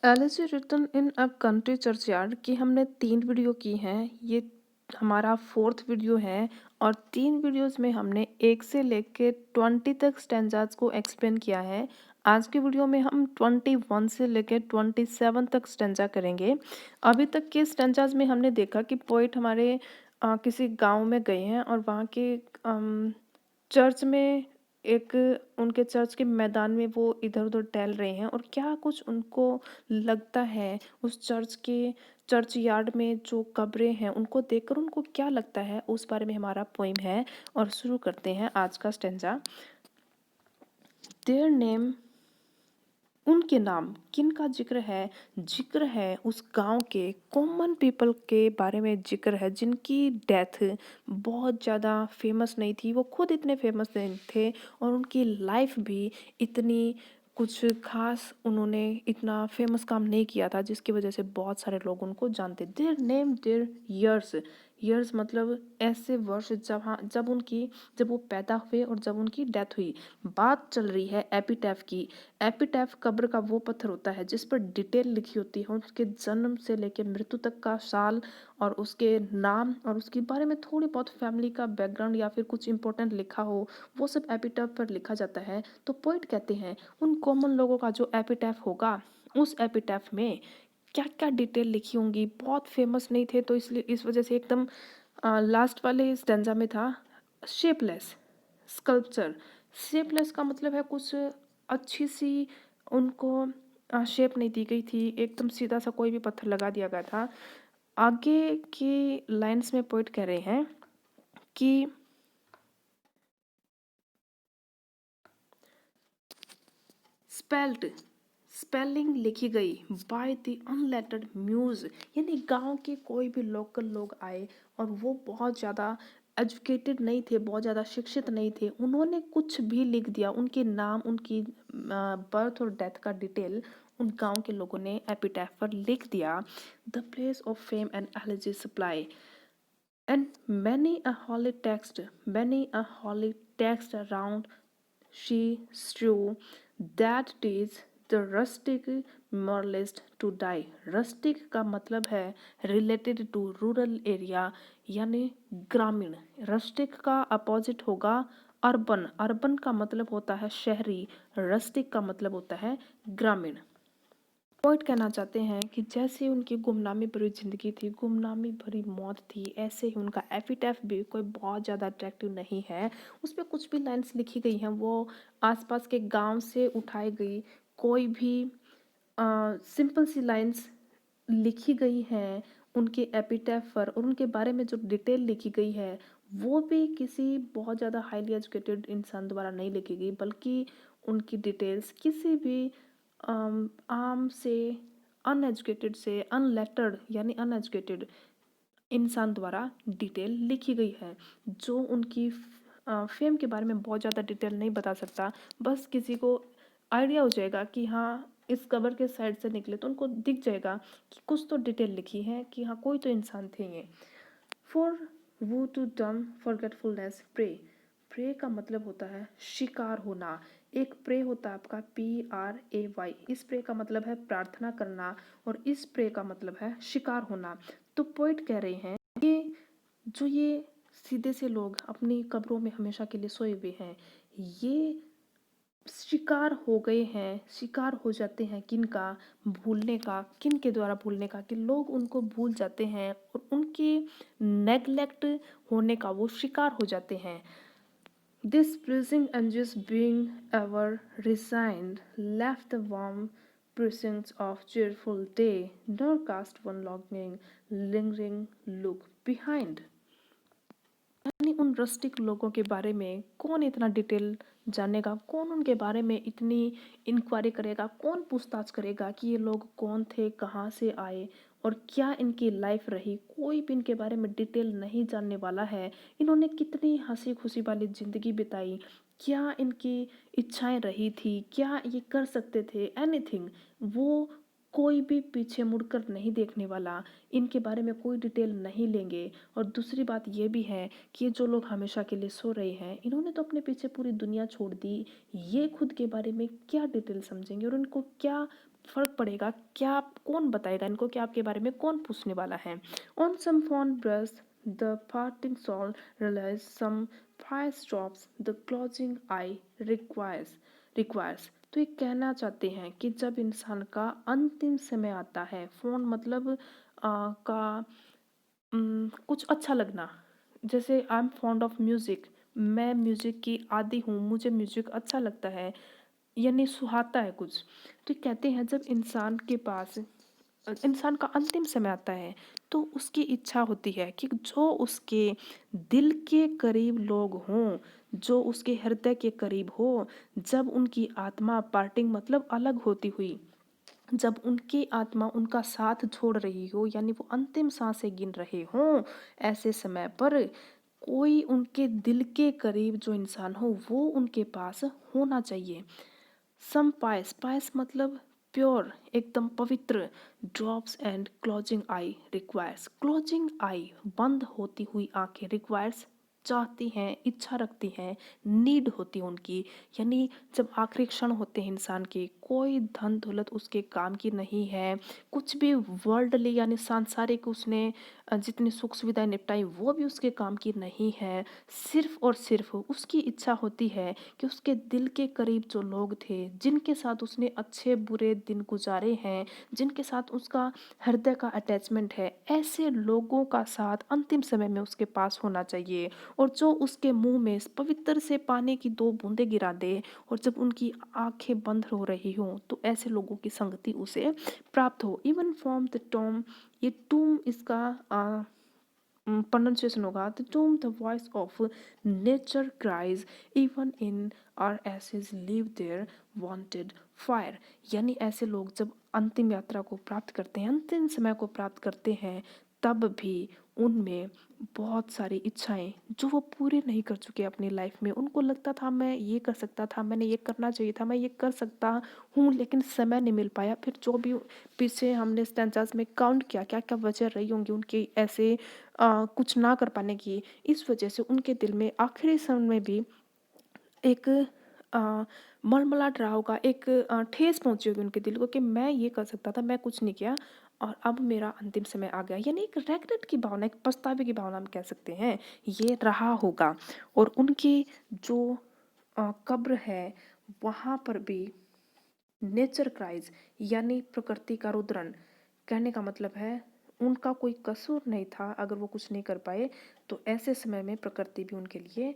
Élysée written in a country churchyard की हमने 3 video की हैं। ये हमारा 4th वीडियो है और 3 वीडियोज़ में हमने 1 से लेके 20 तक स्टैन्ज़ाज़ को एक्सप्लेन किया है। आज के वीडियो में हम 21 से लेके 27 तक स्टैन्ज़ा करेंगे। अभी तक के स्टैन्ज़ाज़ में हमने देखा कि पोएट हमारे किसी गाँव में गए हैं और वहाँ के चर्च में एक उनके चर्च के मैदान में वो इधर-उधर टहल रहे हैं और क्या कुछ उनको लगता है उस चर्च यार्ड में जो कब्रें हैं उनको देखकर उनको क्या लगता है उस बारे में हमारा पोएम है। और शुरू करते हैं आज का स्टैन्ज़ा। देयर नेम, उनके नाम किनका जिक्र है उस गांव के कॉमन पीपल के बारे में जिक्र है जिनकी डेथ बहुत ज़्यादा फेमस नहीं थी, वो खुद इतने फेमस नहीं थे और उनकी लाइफ भी इतनी कुछ खास, उन्होंने इतना फेमस काम नहीं किया था जिसकी वजह से बहुत सारे लोग उनको जानते। Their name, their years, years मतलब ऐसे वर्ष जब वो पैदा हुए और जब उनकी डेथ हुई। बात चल रही है एपिटैफ की। एपिटैफ कब्र का वो पत्थर होता है जिस पर डिटेल लिखी होती है, उसके जन्म से लेकर मृत्यु तक का साल और उसके नाम और उसके बारे में थोड़ी बहुत फैमिली का बैकग्राउंड या फिर कुछ इंपॉर्टेंट लिखा हो, वो सब एपिटैफ पर लिखा जाता है। तो पोइट कहते हैं उन कॉमन लोगों का जो एपिटैफ होगा, उस एपिटैफ में क्या क्या डिटेल लिखी होंगी। बहुत फेमस नहीं थे तो इसलिए इस वजह से एकदम लास्ट वाले स्टैंजा में था शेपलेस स्कल्पचर। शेपलेस का मतलब है कुछ अच्छी सी उनको शेप नहीं दी गई थी, एकदम सीधा सा कोई भी पत्थर लगा दिया गया था। आगे की लाइंस में पोइट कह रहे हैं कि स्पेल्ड, स्पेलिंग लिखी गई बाय द अनलेटर्ड म्यूज, यानी गांव के कोई भी लोकल लोग आए और वो बहुत ज़्यादा एजुकेटेड नहीं थे, बहुत ज़्यादा शिक्षित नहीं थे, उन्होंने कुछ भी लिख दिया, उनके नाम, उनकी बर्थ और डेथ का डिटेल उन गांव के लोगों ने एपिटैफ पर लिख दिया। The place of fame and elegy supply and many a holy text around she strew, that is the rustic moralist to die. Rustic का मतलब है related to rural area यानी ग्रामीण। rustic का अपोजिट होगा अर्बन। अर्बन का मतलब होता है शहरी, rustic का मतलब होता है ग्रामीण। पोइट कहना चाहते हैं कि जैसे उनकी गुमनामी भरी जिंदगी थी, गुमनामी भरी मौत थी, ऐसे ही उनका एपिटैफ भी कोई बहुत ज़्यादा अट्रैक्टिव नहीं है। उस पर कुछ भी लाइन्स लिखी गई हैं वो आसपास के गांव से उठाई गई कोई भी सिंपल सी लाइन्स लिखी गई हैं उनके एपिटैफ पर, और उनके बारे में जो डिटेल लिखी गई है वो भी किसी बहुत ज़्यादा हाईली एजुकेटेड इंसान द्वारा नहीं लिखी गई, बल्कि उनकी डिटेल्स किसी भी आम से, अनएजुकेटेड से, अनलेटर्ड यानी अनएजुकेटेड इंसान द्वारा डिटेल लिखी गई है। जो उनकी फेम के बारे में बहुत ज़्यादा डिटेल नहीं बता सकता, बस किसी को आइडिया हो जाएगा कि हाँ इस कबर के साइड से निकले तो उनको दिख जाएगा कि कुछ तो डिटेल लिखी है, कि हाँ कोई तो इंसान थे ये। फॉर वो टू डम फॉरगेटफुलनेस प्रे, प्रे का मतलब होता है शिकार होना। एक प्रे होता है आपका PRAY, इस प्रे का मतलब है प्रार्थना करना और इस प्रे का मतलब है शिकार होना। तो पोइट कह रहे हैं कि जो ये सीधे से लोग अपनी कब्रों में हमेशा के लिए सोए हुए हैं, ये शिकार हो गए हैं, शिकार हो जाते हैं किनका, भूलने का। किन के द्वारा भूलने का, कि लोग उनको भूल जाते हैं और उनके नेग्लेक्ट होने का वो शिकार हो जाते हैं। This pleasing angus being ever resigned left the warm precincts of cheerful day, nor cast one lingering look behind. यानी उन रस्टिक लोगों के बारे में कौन इतना डिटेल जानेगा, कौन उनके बारे में इतनी इंक्वायरी करेगा, कौन पूछताछ करेगा कि ये लोग कौन थे, कहाँ से आए और क्या इनकी लाइफ रही। कोई भी इनके बारे में डिटेल नहीं जानने वाला है। इन्होंने कितनी हंसी खुशी वाली ज़िंदगी बिताई, क्या इनकी इच्छाएं रही थी, क्या ये कर सकते थे, एनीथिंग, वो कोई भी पीछे मुड़कर नहीं देखने वाला। इनके बारे में कोई डिटेल नहीं लेंगे। और दूसरी बात ये भी है कि ये जो लोग हमेशा के लिए सो रहे हैं, इन्होंने तो अपने पीछे पूरी दुनिया छोड़ दी, ये खुद के बारे में क्या डिटेल समझेंगे और इनको क्या फ़र्क पड़ेगा, क्या कौन बताएगा इनको कि आपके बारे में कौन पूछने वाला है। On some fond breast the parting soul relies some fire stops the closing eye requires. तो ये कहना चाहते हैं कि जब इंसान का अंतिम समय आता है, फ़ोन मतलब का कुछ अच्छा लगना, जैसे I am fond of music, मैं म्यूज़िक की आदी हूँ, मुझे म्यूज़िक अच्छा लगता है, यानी सुहाता है कुछ। तो कहते हैं जब इंसान के पास इंसान का अंतिम समय आता है तो उसकी इच्छा होती है कि जो उसके दिल के करीब लोग हों, जो उसके हृदय के करीब हो, जब उनकी आत्मा पार्टिंग मतलब अलग होती हुई, जब उनकी आत्मा उनका साथ छोड़ रही हो, यानी वो अंतिम सांसें गिन रहे हों, ऐसे समय पर कोई उनके दिल के करीब जो इंसान हो वो उनके पास होना चाहिए। सम पायस, पायस मतलब प्योर, एकदम पवित्र। Drops and closing eye requires, closing eye बंद होती हुई आंखें, रिक्वायर्स चाहती हैं, इच्छा रखती हैं, नीड होती है उनकी, यानी जब आखिरी क्षण होते हैं इंसान के, कोई धन दौलत उसके काम की नहीं है, कुछ भी वर्ल्डली यानी सांसारिक उसने जितनी सुख सुविधाएं निपटाई वो भी उसके काम की नहीं है। सिर्फ और सिर्फ उसकी इच्छा होती है कि उसके दिल के करीब जो लोग थे, जिनके साथ उसने अच्छे बुरे दिन गुजारे हैं, जिनके साथ उसका हृदय का अटैचमेंट है, ऐसे लोगों का साथ अंतिम समय में उसके पास होना चाहिए, और जो उसके मुंह में इस पवित्र से पानी की दो बूंदें गिरा दे, और जब उनकी आंखें बंद हो रही हों तो ऐसे लोगों की संगति उसे प्राप्त हो। इवन फ्रॉम द टॉम, ये टूम इसका प्रोनाउंसिएशन होगा, the tomb the voice of nature cries even in our ashes live their wonted fire. यानी ऐसे लोग जब अंतिम यात्रा को प्राप्त करते हैं, अंतिम समय को प्राप्त करते हैं, तब भी उनमें बहुत सारी इच्छाएं जो वो पूरे नहीं कर चुके अपनी लाइफ में, उनको लगता था मैं ये कर सकता था, मैंने ये करना चाहिए था, मैं ये कर सकता हूँ, लेकिन समय नहीं मिल पाया। फिर जो भी पीछे हमने स्टैंजास में काउंट किया क्या क्या वजह रही होंगी उनकी ऐसे कुछ ना कर पाने की, इस वजह से उनके दिल में आखिरी समय में भी एक मलमलाहट रहा होगा, एक ठेस पहुंची होगी उनके दिल को कि मैं ये कर सकता था, मैं कुछ नहीं किया, और अब मेरा अंतिम समय आ गया, यानी एक रेग्रेट की भावना, एक पछतावे की भावना हम कह सकते हैं, ये रहा होगा। और उनकी जो कब्र है वहाँ पर भी नेचर क्राइज, यानी प्रकृति का रुद्रन, कहने का मतलब है उनका कोई कसूर नहीं था, अगर वो कुछ नहीं कर पाए तो ऐसे समय में प्रकृति भी उनके लिए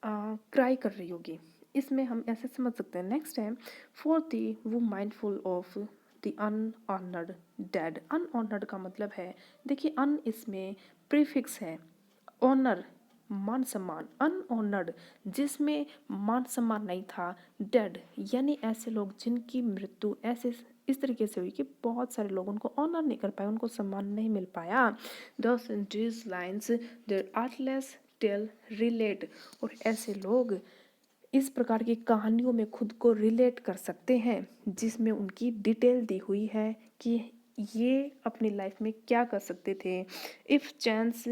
क्राई कर रही होगी। इसमें हम ऐसे समझ सकते हैं। नेक्स्ट है फॉर दी वो माइंडफुल ऑफ द अनऑनर्ड डेड। अनऑनर्ड का मतलब है, देखिए अन इसमें प्रीफिक्स है, ऑनर मान सम्मान, अनऑनर्ड जिसमें मान सम्मान नहीं था, डेड यानी ऐसे लोग जिनकी मृत्यु ऐसे इस तरीके से हुई कि बहुत सारे लोग उनको ऑनर नहीं कर पाए, उनको सम्मान नहीं मिल पाया। Dost these lines their artless tale relate, और ऐसे लोग इस प्रकार की कहानियों में खुद को रिलेट कर सकते हैं जिसमें उनकी डिटेल दी हुई है कि ये अपनी लाइफ में क्या कर सकते थे। If chance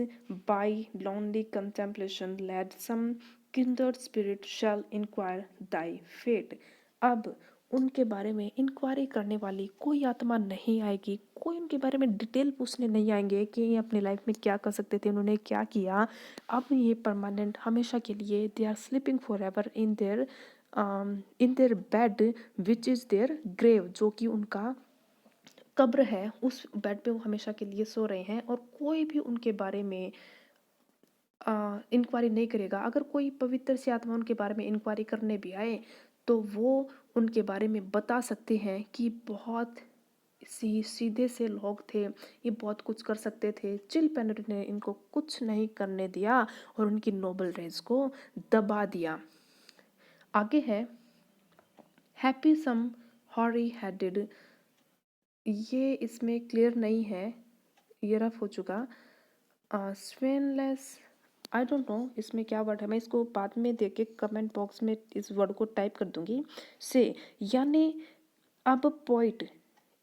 by lonely contemplation led some kindred spirit shall inquire thy fate. अब उनके बारे में इंक्वायरी करने वाली कोई आत्मा नहीं आएगी, कोई उनके बारे में डिटेल पूछने नहीं आएंगे कि ये अपनी लाइफ में क्या कर सकते थे, उन्होंने क्या किया। अब ये परमानेंट हमेशा के लिए they are sleeping forever in their bed which is their grave, जो कि उनका कब्र है, उस बेड पे वो हमेशा के लिए सो रहे हैं, और कोई भी उनके बारे में इंक्वायरी नहीं करेगा। अगर कोई पवित्र सी आत्मा उनके बारे में इंक्वायरी करने भी आए तो वो उनके बारे में बता सकते हैं कि बहुत सीधे से लोग थे, ये बहुत कुछ कर सकते थे, चिल पेनेट ने इनको कुछ नहीं करने दिया और उनकी नोबल रेंज को दबा दिया। आगे है हैप्पी सम हॉरी हेडेड, ये इसमें क्लियर नहीं है, ये रफ हो चुका। स्वेनलेस, आई डोंट नो इसमें क्या वर्ड है, मैं इसको बाद में देख के कमेंट बॉक्स में इस वर्ड को टाइप कर दूंगी। से यानी अब पोइट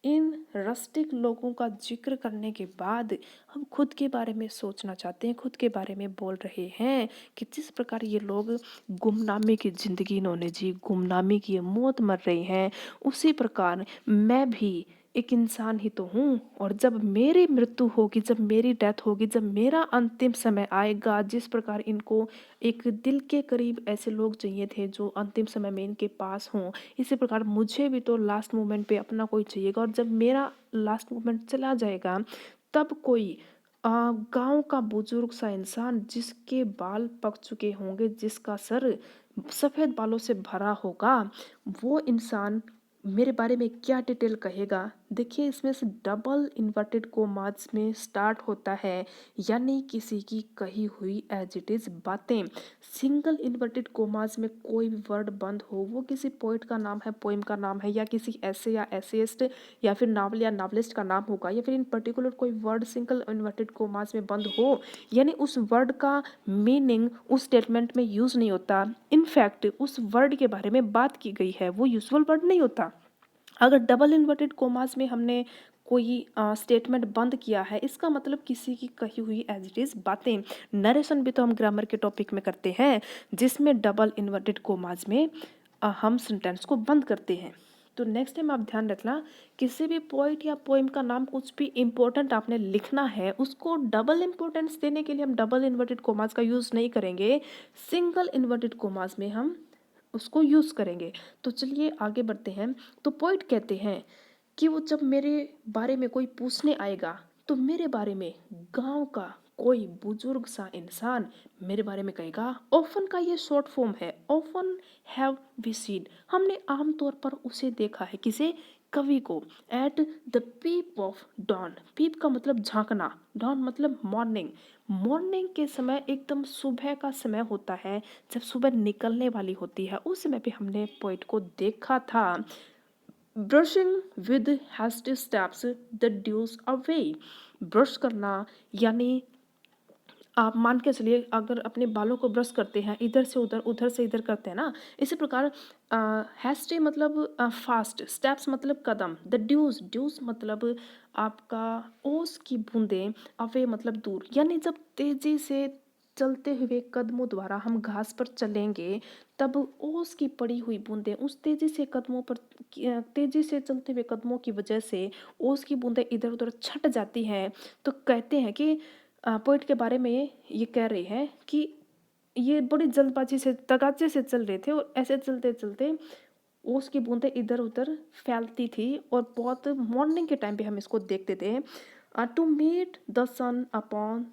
इन रस्टिक लोगों का जिक्र करने के बाद हम खुद के बारे में सोचना चाहते हैं, खुद के बारे में बोल रहे हैं कि जिस प्रकार ये लोग गुमनामी की ज़िंदगी इन्होंने जी, गुमनामी की ये मौत मर रही हैं, उसी प्रकार मैं भी एक इंसान ही तो हूँ। और जब मेरी मृत्यु होगी, जब मेरी डेथ होगी, जब मेरा अंतिम समय आएगा, जिस प्रकार इनको एक दिल के करीब ऐसे लोग चाहिए थे जो अंतिम समय में इनके पास हों, इसी प्रकार मुझे भी तो लास्ट मोमेंट पे अपना कोई चाहिएगा। और जब मेरा लास्ट मोमेंट चला जाएगा, तब कोई गांव का बुजुर्ग सा इंसान जिसके बाल पक चुके होंगे, जिसका सर सफ़ेद बालों से भरा होगा, वो इंसान मेरे बारे में क्या डिटेल कहेगा। देखिए, इसमें से डबल इन्वर्टेड कोमास में स्टार्ट होता है, यानी किसी की कही हुई एज इट इज बातें। सिंगल इन्वर्टेड कोमास में कोई भी वर्ड बंद हो, वो किसी पोइट का नाम है, पोइम का नाम है, या किसी ऐसे या एसेइस्ट या फिर नावल या नावलिस्ट का नाम होगा, या फिर इन पर्टिकुलर कोई वर्ड सिंगल इन्वर्टेड कोमास में बंद हो, यानी उस वर्ड का मीनिंग उस स्टेटमेंट में यूज नहीं होता। इनफैक्ट उस वर्ड के बारे में बात की गई है, वो यूजुअल वर्ड नहीं होता। अगर डबल इन्वर्टेड कोमास में हमने कोई स्टेटमेंट बंद किया है, इसका मतलब किसी की कही हुई एज इट इज बातें। नरेशन भी तो हम ग्रामर के टॉपिक में करते हैं, जिसमें डबल इन्वर्टेड कोमास में हम सेंटेंस को बंद करते हैं। तो नेक्स्ट टाइम आप ध्यान रखना, किसी भी पोइट या पोइम का नाम कुछ भी इम्पोर्टेंट आपने लिखना है, उसको डबल इम्पोर्टेंस देने के लिए हम डबल इन्वर्टेड कोमास का यूज़ नहीं करेंगे, सिंगल इन्वर्टेड कोमास में हम उसको यूज़ करेंगे। तो चलिए आगे बढ़ते हैं। तो पोइट कहते हैं कि वो जब मेरे बारे में कोई पूछने आएगा, तो मेरे बारे में गांव का कोई बुजुर्ग सा इंसान मेरे बारे में कहेगा। ऑफन का ये शॉर्ट फॉर्म है, ऑफन हैव वी सीन, हमने आमतौर पर उसे देखा है, किसे, कवि को, at the peep of dawn. Peep का मतलब झांकना, डॉन मतलब मॉर्निंग। मॉर्निंग के समय, एकदम सुबह का समय होता है, जब सुबह निकलने वाली होती है, उस समय पे हमने पोइट को देखा था। Brushing with hasty steps the dews away. Brush करना, यानी आप मान के चलिए, अगर अपने बालों को ब्रश करते हैं, इधर से उधर, उधर से इधर करते हैं ना, इसी प्रकार हैस्टी मतलब फास्ट, स्टेप्स मतलब कदम, द ड्यूज, ड्यूज मतलब आपका ओस की बूंदें, अवे मतलब दूर, यानी जब तेजी से चलते हुए कदमों द्वारा हम घास पर चलेंगे, तब ओस की पड़ी हुई बूंदें उस तेजी से कदमों पर, तेजी से चलते हुए कदमों की वजह से ओस की बूंदें इधर उधर छट जाती हैं। तो कहते हैं कि पोइट के बारे में ये कह रहे हैं कि ये बड़ी जल्दबाजी से, तगाचे से चल रहे थे, और ऐसे चलते चलते ओस की बूंदें इधर उधर फैलती थी, और बहुत मॉर्निंग के टाइम पे हम इसको देखते थे। To meet the sun upon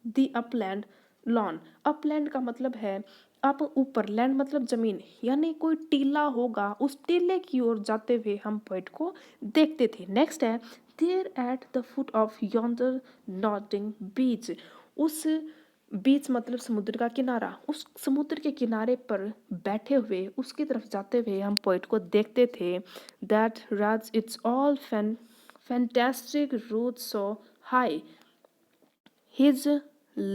the upland lawn. Upland का मतलब है अप, ऊपर, लैंड मतलब जमीन, यानी कोई टीला होगा, उस टीले की ओर जाते हुए हम पोइट को देखते थे। नेक्स्ट है, there at the foot of yonder nodding beech. उस बीच मतलब समुद्र का किनारा, उस समुद्र के किनारे पर बैठे हुए, उसकी तरफ जाते हुए हम पोइट को देखते थे। That wreathes its old fantastic root so high, his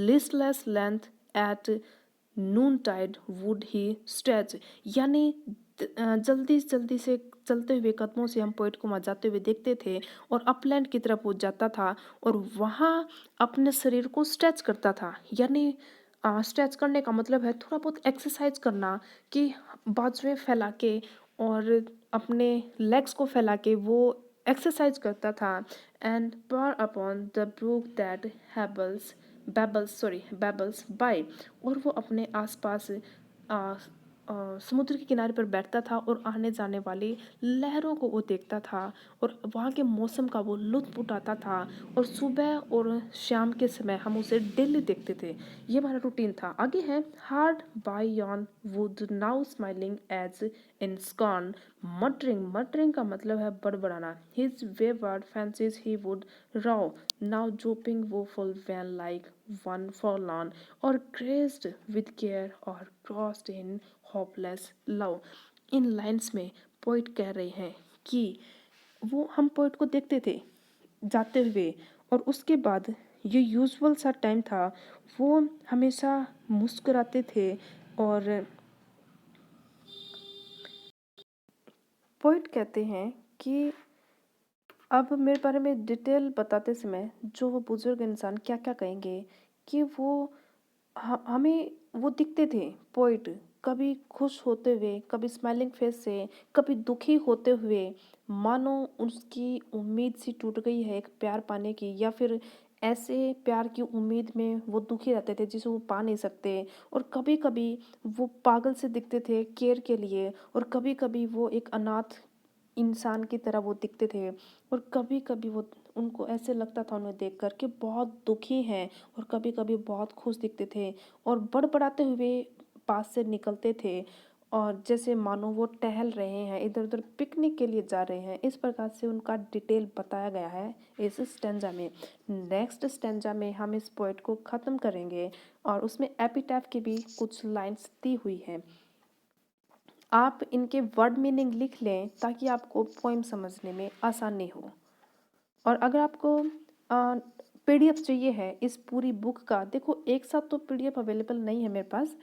listless length at noontide would he stretch। यानी जल्दी जल्दी से चलते हुए कदमों से हम पोइट को वहाँ जाते हुए देखते थे, और अपलैंड की तरफ वो जाता था, और वहाँ अपने शरीर को स्ट्रेच करता था। यानी स्ट्रेच करने का मतलब है थोड़ा बहुत एक्सरसाइज करना, कि बाजुएं फैला के और अपने लेग्स को फैला के वो एक्सरसाइज करता था। And pore upon the brook that babbles by। और वो अपने आसपास समुद्र के किनारे पर बैठता था, और आने जाने वाली लहरों को वो देखता था, और वहाँ के मौसम का वो लुत्फ उठाता था, और सुबह और शाम के समय हम उसे डेली देखते थे। ये हमारा रूटीन था। आगे है, hard by yon wood now smiling as in scorn. Muttering, muttering का मतलब है बड़बड़ाना। His wayward fancies he would row, now drooping woeful van like one forlorn, or graced with care or crossed in hopeless love। In lines में poet कह रहे हैं कि वो, हम पोइट को देखते थे जाते हुए, और उसके बाद ये यूजुअल सा टाइम था, वो हमेशा मुस्कुराते थे। और पोइट कहते हैं कि अब मेरे बारे में डिटेल बताते समय जो वो बुजुर्ग इंसान क्या क्या कहेंगे कि वो हमें वो दिखते थे पोइट, कभी खुश होते हुए, कभी स्माइलिंग फेस से, कभी दुखी होते हुए, मानो उसकी उम्मीद सी टूट गई है एक प्यार पाने की, या फिर ऐसे प्यार की उम्मीद में वो दुखी रहते थे जिसे वो पा नहीं सकते। और कभी कभी वो पागल से दिखते थे केयर के लिए, और कभी कभी वो एक अनाथ इंसान की तरह वो दिखते थे। और कभी कभी वो उनको ऐसे लगता था उन्हें देख कर के बहुत दुखी हैं, और कभी कभी बहुत खुश दिखते थे और बड़बड़ाते हुए पास से निकलते थे, और जैसे मानो वो टहल रहे हैं, इधर उधर पिकनिक के लिए जा रहे हैं। इस प्रकार से उनका डिटेल बताया गया है इस स्टेंजा में। नेक्स्ट स्टेंजा में हम इस पोएट को ख़त्म करेंगे, और उसमें एपिटैफ की भी कुछ लाइन्स दी हुई हैं। आप इनके वर्ड मीनिंग लिख लें ताकि आपको पोइम समझने में आसानी हो। और अगर आपको पीडीएफ चाहिए है इस पूरी बुक का, देखो एक साथ तो पीडीएफ अवेलेबल नहीं है मेरे पास।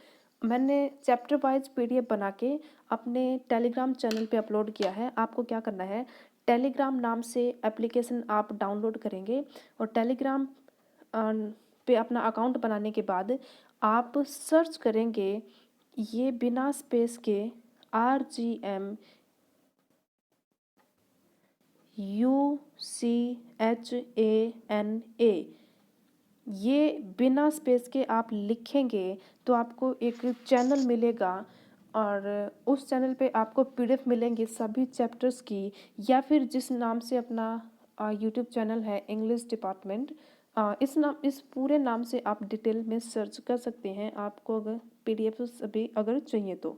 मैंने चैप्टर वाइज पीडीएफ बना के अपने टेलीग्राम चैनल पे अपलोड किया है। आपको क्या करना है, टेलीग्राम नाम से एप्लीकेशन आप डाउनलोड करेंगे, और टेलीग्राम पे अपना अकाउंट बनाने के बाद आप सर्च करेंगे ये बिना स्पेस के RGMUCHANA, ये बिना स्पेस के आप लिखेंगे तो आपको एक चैनल मिलेगा, और उस चैनल पे आपको पीडीएफ मिलेंगे सभी चैप्टर्स की। या फिर जिस नाम से अपना यूट्यूब चैनल है इंग्लिश डिपार्टमेंट, इस पूरे नाम से आप डिटेल में सर्च कर सकते हैं, आपको अगर पीडीएफ अभी अगर चाहिए तो।